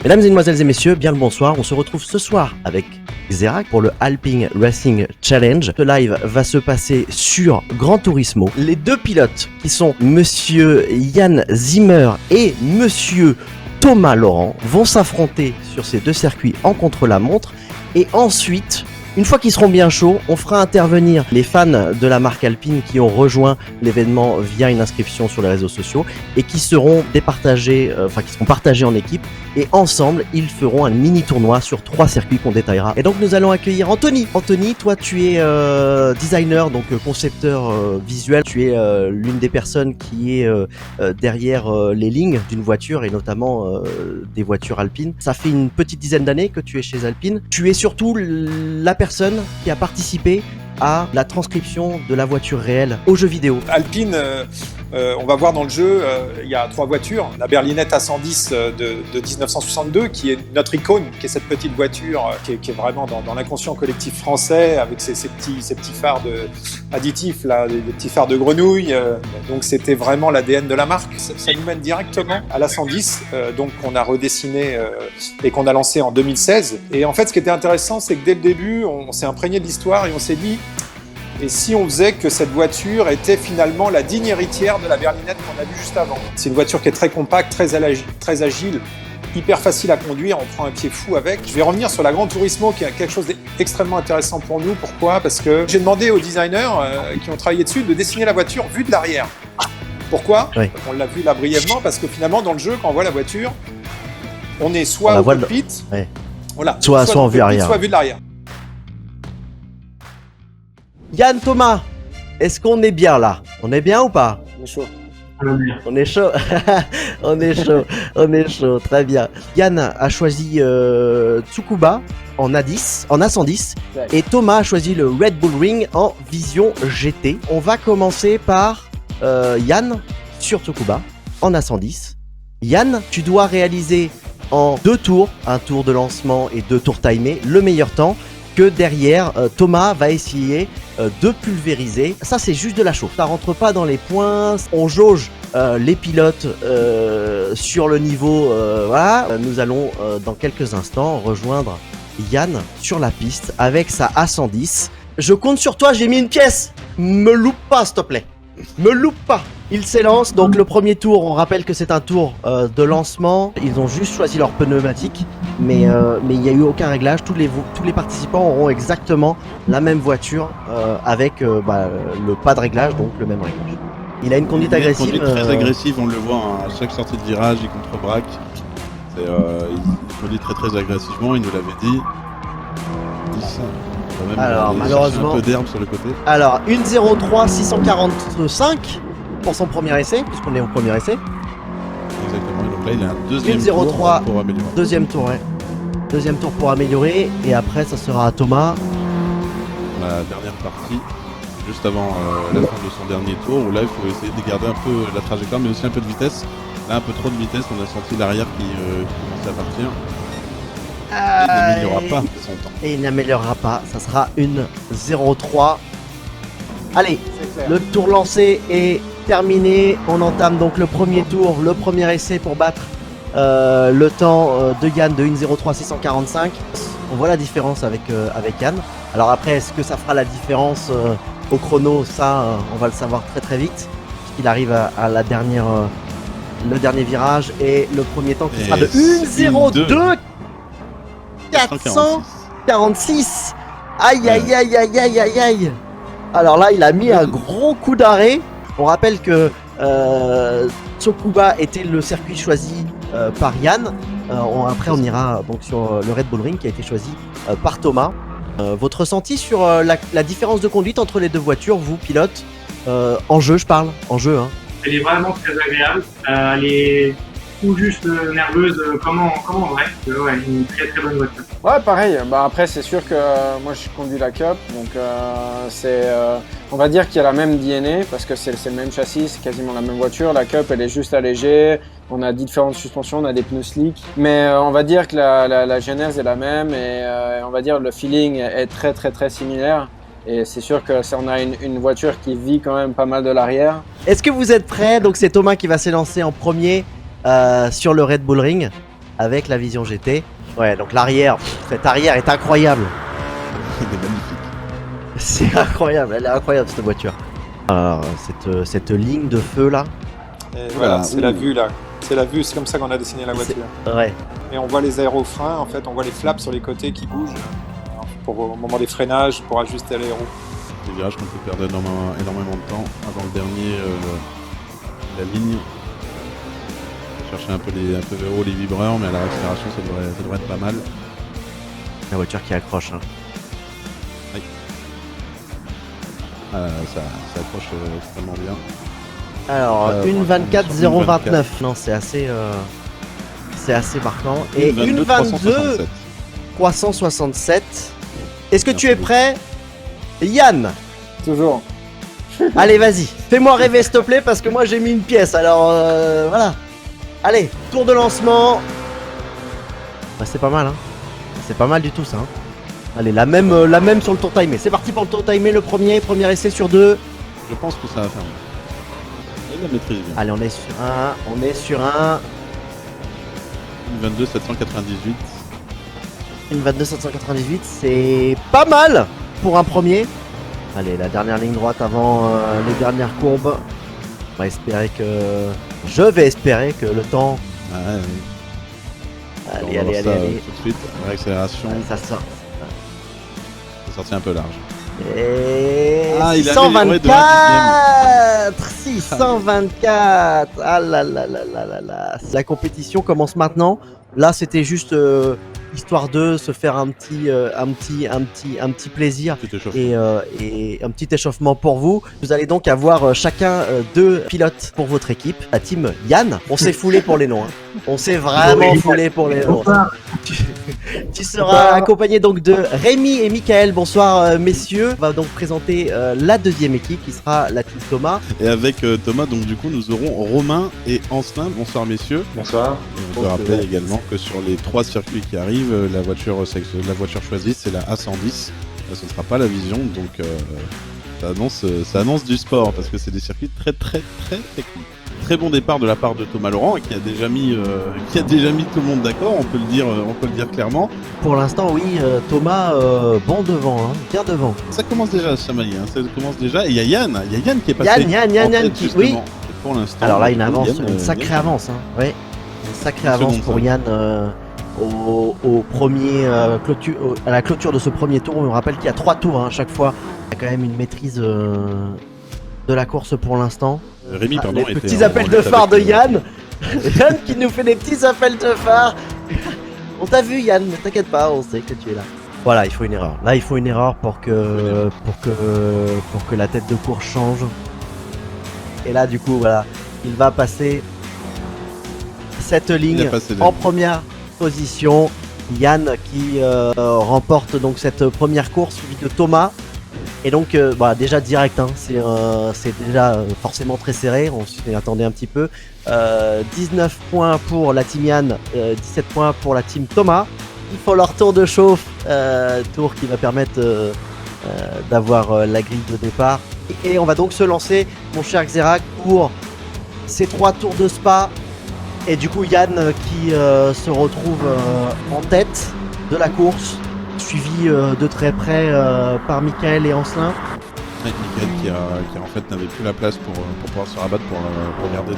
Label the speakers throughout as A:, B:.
A: Mesdames, mesdemoiselles et messieurs, bien le bonsoir. On se retrouve ce soir avec Xerac pour le Alpine Racing Challenge. Ce live va se passer sur Gran Turismo. Les deux pilotes qui sont Monsieur Yann Zimmer et Monsieur Thomas Laurent vont s'affronter sur ces deux circuits en contre-la-montre. Et ensuite, une fois qu'ils seront bien chauds, on fera intervenir les fans de la marque Alpine qui ont rejoint l'événement via une inscription sur les réseaux sociaux et qui seront départagés, qui seront partagés en équipe. Et ensemble, ils feront un mini tournoi sur 3 circuits qu'on détaillera. Et donc nous allons accueillir Anthony. Anthony, toi tu es designer, donc concepteur visuel. Tu es l'une des personnes qui est derrière les lignes d'une voiture et notamment des voitures Alpine. Ça fait une petite dizaine d'années que tu es chez Alpine. Tu es surtout la personne qui a participé à la transcription de la voiture réelle aux jeux vidéo.
B: Alpine, on va voir dans le jeu, il y a 3 voitures. La berlinette A110 de 1962, qui est notre icône, qui est cette petite voiture qui est vraiment dans l'inconscient collectif français, avec ces petits phares additifs, là, des petits phares de grenouille. Donc c'était vraiment l'ADN de la marque. Ça nous mène directement à l'A110, donc qu'on a redessiné et qu'on a lancé en 2016. Et en fait, ce qui était intéressant, c'est que dès le début, on s'est imprégné de l'histoire et on s'est dit, et si on faisait que cette voiture était finalement la digne héritière de la berlinette qu'on a vue juste avant. C'est une voiture qui est très compacte, très agile, hyper facile à conduire, on prend un pied fou avec. Je vais revenir sur la Gran Turismo qui est quelque chose d'extrêmement intéressant pour nous. Pourquoi ? Parce que j'ai demandé aux designers qui ont travaillé dessus de dessiner la voiture vue de l'arrière. Pourquoi ? Oui. On l'a vu là brièvement parce que finalement dans le jeu, quand on voit la voiture, on est soit au cockpit, soit
A: en vue arrière.
B: Soit vue de l'arrière.
A: Yann, Thomas, est-ce qu'on est bien là ? On est bien ou pas ?
B: On est chaud.
A: On est chaud. On est chaud, très bien. Yann a choisi Tsukuba en A110 ouais. Et Thomas a choisi le Red Bull Ring en Vision GT. On va commencer par Yann sur Tsukuba en A110. Yann, tu dois réaliser en 2 tours, un tour de lancement et 2 tours timés, le meilleur temps. Que derrière, Thomas va essayer de pulvériser. Ça, c'est juste de la chauffe. Ça rentre pas dans les points. On jauge les pilotes sur le niveau. Voilà. Nous allons dans quelques instants rejoindre Yann sur la piste avec sa A110. Je compte sur toi, j'ai mis une pièce. Me loupe pas, s'il te plaît. Me loupe pas. Il s'élance, donc le premier tour, on rappelle que c'est un tour de lancement. Ils ont juste choisi leur pneumatique, mais il n'y a eu aucun réglage. Tous les participants auront exactement la même voiture avec le pas de réglage, donc le même réglage. Il a une conduite agressive.
C: Une conduite très agressive, on le voit à chaque sortie de virage, il contre-braque. Il conduit très agressivement, il nous l'avait dit.
A: Alors malheureusement,
C: un peu d'herbe sur le côté.
A: Alors 1.03 645 pour son premier essai, puisqu'on est au premier essai.
C: Exactement, et donc là il a un deuxième tour pour améliorer.
A: Deuxième tour, ouais. Deuxième tour pour améliorer, et après ça sera à Thomas.
C: La dernière partie, juste avant la fin de son dernier tour, où là il faut essayer de garder un peu la trajectoire, mais aussi un peu de vitesse. Là un peu trop de vitesse, on a senti l'arrière qui commençait à partir. Il n'améliorera pas son temps.
A: Et il n'améliorera pas, ça sera une 0.3. Allez, le tour lancé est terminé. On entame donc le premier tour, le premier essai pour battre le temps de Yann de 1.03 645. On voit la différence avec Yann. Alors après, est-ce que ça fera la différence au chrono ? Ça, on va le savoir très vite. Puisqu'il arrive à la dernière, le dernier virage et le premier temps qui sera de 1.02 446. Aïe. Alors là, il a mis un gros coup d'arrêt. On rappelle que Tsukuba était le circuit choisi par Yann. Après, on ira donc sur le Red Bull Ring qui a été choisi par Thomas. Votre ressenti sur la différence de conduite entre les deux voitures, vous, pilote, en jeu, je parle, en jeu. Hein.
D: Elle est vraiment très agréable. Elle est tout juste nerveuse, comme en vrai. Ouais, une très bonne voiture.
E: Ouais, pareil. Après, c'est sûr que moi, je conduis la Cup, donc on va dire qu'il y a la même DNA parce que c'est le même châssis, c'est quasiment la même voiture. La Cup, elle est juste allégée. On a différentes suspensions, on a des pneus slick, mais on va dire que la genèse est la même et on va dire le feeling est très similaire. Et c'est sûr que on a une voiture qui vit quand même pas mal de l'arrière.
A: Est-ce que vous êtes prêts ? Donc c'est Thomas qui va s'élancer en premier sur le Red Bull Ring. avec la vision GT. Ouais, donc l'arrière, cette arrière est incroyable.
C: Il est magnifique.
A: C'est incroyable, elle est incroyable cette voiture. Alors, cette ligne de feu là.
B: Et voilà, c'est la vue là. C'est la vue, c'est comme ça qu'on a dessiné la voiture.
A: Ouais.
B: Et on voit les aérofreins, en fait, on voit les flaps sur les côtés qui bougent au moment des freinages pour ajuster l'aéro.
C: Des virages qu'on peut perdre énormément de temps avant le dernier, la ligne. Chercher un peu vers haut les vibreurs, mais à la accélération ça devrait être pas mal.
A: La voiture qui accroche. Hein.
C: Oui. Ça accroche extrêmement bien.
A: Alors, une 24,029. Non, c'est assez marquant. Et une 22 367. Est-ce que tu es prêt, Yann?
E: Toujours.
A: Allez, vas-y. Fais-moi rêver, s'il te plaît, parce que moi j'ai mis une pièce. Alors, voilà. Allez, tour de lancement. Bah, c'est pas mal, hein. C'est pas mal du tout, ça. Hein. Allez, la même sur le tour timé. C'est parti pour le tour timé, le premier essai sur 2.
C: Je pense que ça va faire. Il la maîtrise bien.
A: Allez, on est sur un.
C: Une 22 798.
A: Une 22 798, c'est pas mal pour un premier. Allez, la dernière ligne droite avant les dernières courbes. On va espérer que. Je vais espérer que le temps.
C: Ouais.
A: Allez.
C: Tout de suite, l'accélération.
A: Ça sort.
C: C'est sorti un peu large.
A: Et
C: il a amélioré de
A: 624. Ah là là là là là là. La compétition commence maintenant. Là, c'était juste histoire de se faire un petit plaisir et un petit échauffement pour vous. Vous allez donc avoir chacun 2 pilotes pour votre équipe. La team Yann, on s'est foulé pour les noms. Hein. On s'est vraiment foulé pour les noms. Tu seras accompagné donc de Rémi et Michael. Bonsoir messieurs. On va donc présenter la deuxième équipe qui sera la team Thomas.
C: Et avec Thomas, donc du coup, nous aurons Romain et Ancelin. Bonsoir messieurs.
F: Bonsoir.
C: Et on peut rappeler également que sur les 3 circuits qui arrivent, la voiture choisie, c'est la A110. Ce ne sera pas la Vision, donc ça annonce du sport parce que c'est des circuits très très très techniques. Très bon départ de la part de Thomas Laurent qui a déjà mis tout le monde d'accord, on peut le dire clairement.
A: Pour l'instant, oui, Thomas bon devant, hein, bien devant.
C: Ça commence déjà à se chamailler, hein, ça commence déjà. Et il y a Yann qui est passé.
A: Yann qui, oui.
C: Pour l'instant.
A: Alors là, une avance, une sacrée avance, hein. Ouais, une sacrée avance pour Yann au premier à la clôture de ce premier tour. On me rappelle qu'il y a 3 tours hein, à chaque fois. Il y a quand même une maîtrise de la course pour l'instant.
C: Rémi, pardon,
A: les petits appels de phare de Yann. Yann qui nous fait des petits appels de phare. On t'a vu Yann, ne t'inquiète pas, on sait que tu es là. Voilà, il faut une erreur. Là, il faut une erreur pour que la tête de course change. Et là, du coup, voilà, il va passer cette ligne en première position. Yann qui remporte donc cette première course, suivi de Thomas. Et donc, déjà direct, hein, c'est déjà forcément très serré, on s'y attendait un petit peu. 19 points pour la team Yann, 17 points pour la team Thomas. Il faut leur tour de chauffe, tour qui va permettre d'avoir la grille de départ. Et on va donc se lancer, mon cher Xerac, pour ces 3 tours de Spa. Et du coup, Yann qui se retrouve en tête de la course. Suivi de très près par Michael et Ancelin.
C: Ouais, Michael qui en fait n'avait plus la place pour pouvoir se rabattre pour regarder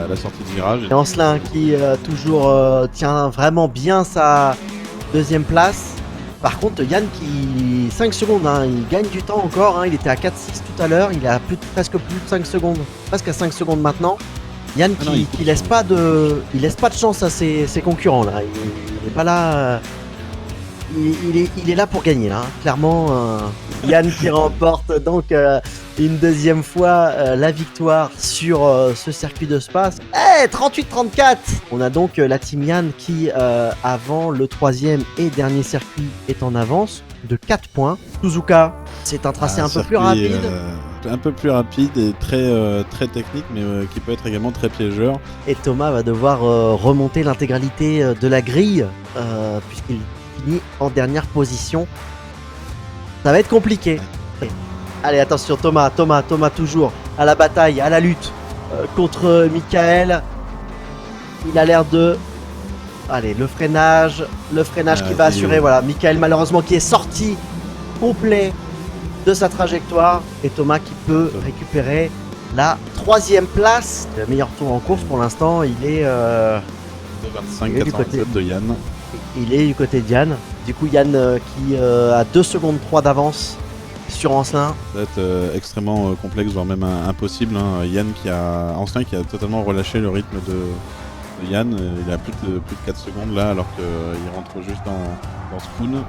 C: la sortie de virage.
A: Et Ancelin qui toujours tient vraiment bien sa deuxième place. Par contre Yann qui 5 secondes, hein, il gagne du temps encore, hein, il était à 4-6 tout à l'heure, il est à presque plus de 5 secondes, presque à 5 secondes maintenant. Yann qui laisse pas de chance à ses concurrents là, il est pas là. Il est là pour gagner, là. Clairement, Yann qui remporte donc une deuxième fois la victoire sur ce circuit de Spa. 38-34. On a donc la team Yann qui, avant le 3e et dernier circuit, est en avance de 4 points. Suzuka, c'est un tracé un peu plus rapide.
C: Un peu plus rapide et très technique, mais qui peut être également très piégeur.
A: Et Thomas va devoir remonter l'intégralité de la grille, puisqu'il en dernière position. Ça va être compliqué. Allez, attention, Thomas toujours à la bataille, à la lutte contre Michael. Il a l'air de Allez, le freinage qui va assurer, voilà, Michael malheureusement qui est sorti complet de sa trajectoire et Thomas qui peut récupérer la 3e place. Le meilleur tour en course pour l'instant, il est
C: 25-87 de Yann.
A: Il est du côté de Yann. Du coup, Yann qui a 2 secondes 3 d'avance sur Ancelin.
C: Ça va être extrêmement complexe, voire même impossible. Hein. Ancelin qui a totalement relâché le rythme de Yann. Il a plus de 4 secondes là, alors qu'il rentre juste dans Spoon.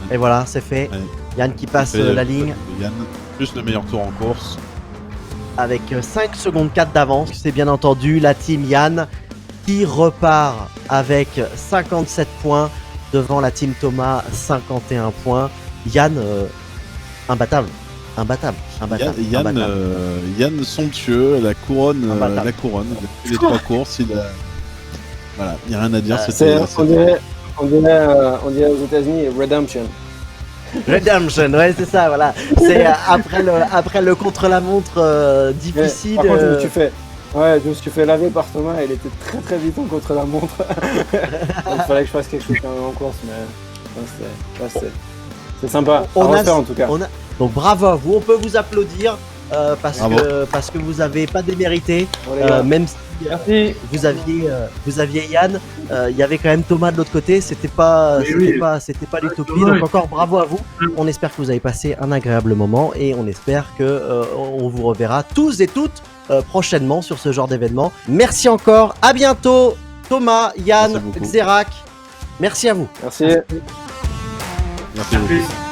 A: Et voilà, c'est fait.
C: Ouais.
A: Yann qui passe la ligne.
C: Yann, plus le meilleur tour en course.
A: Avec 5 secondes 4 d'avance. C'est bien entendu la team Yann qui repart avec 57 points devant la team Thomas, 51 points. Yann, imbattable.
C: Yann somptueux, la couronne. Depuis les 3 courses, voilà, il n'y a rien à dire.
E: On dirait aux États-Unis Redemption.
A: Redemption, ouais, c'est ça, voilà. C'est après le contre-la-montre difficile.
E: Par contre, je me suis fait laver par Thomas, il était très très vite en contre-la-montre. Donc il fallait que je fasse quelque chose quand même en course, mais c'est sympa. En tout cas.
A: Donc bravo à vous, on peut vous applaudir parce que vous n'avez pas démérité, même si vous aviez Yann, il y avait quand même Thomas de l'autre côté, c'était pas l'utopie, donc encore bravo à vous. On espère que vous avez passé un agréable moment et on espère que on vous reverra tous et toutes prochainement sur ce genre d'événement. Merci encore, à bientôt Thomas, Yann, Xerac, merci à vous.
E: Merci.
C: Merci beaucoup.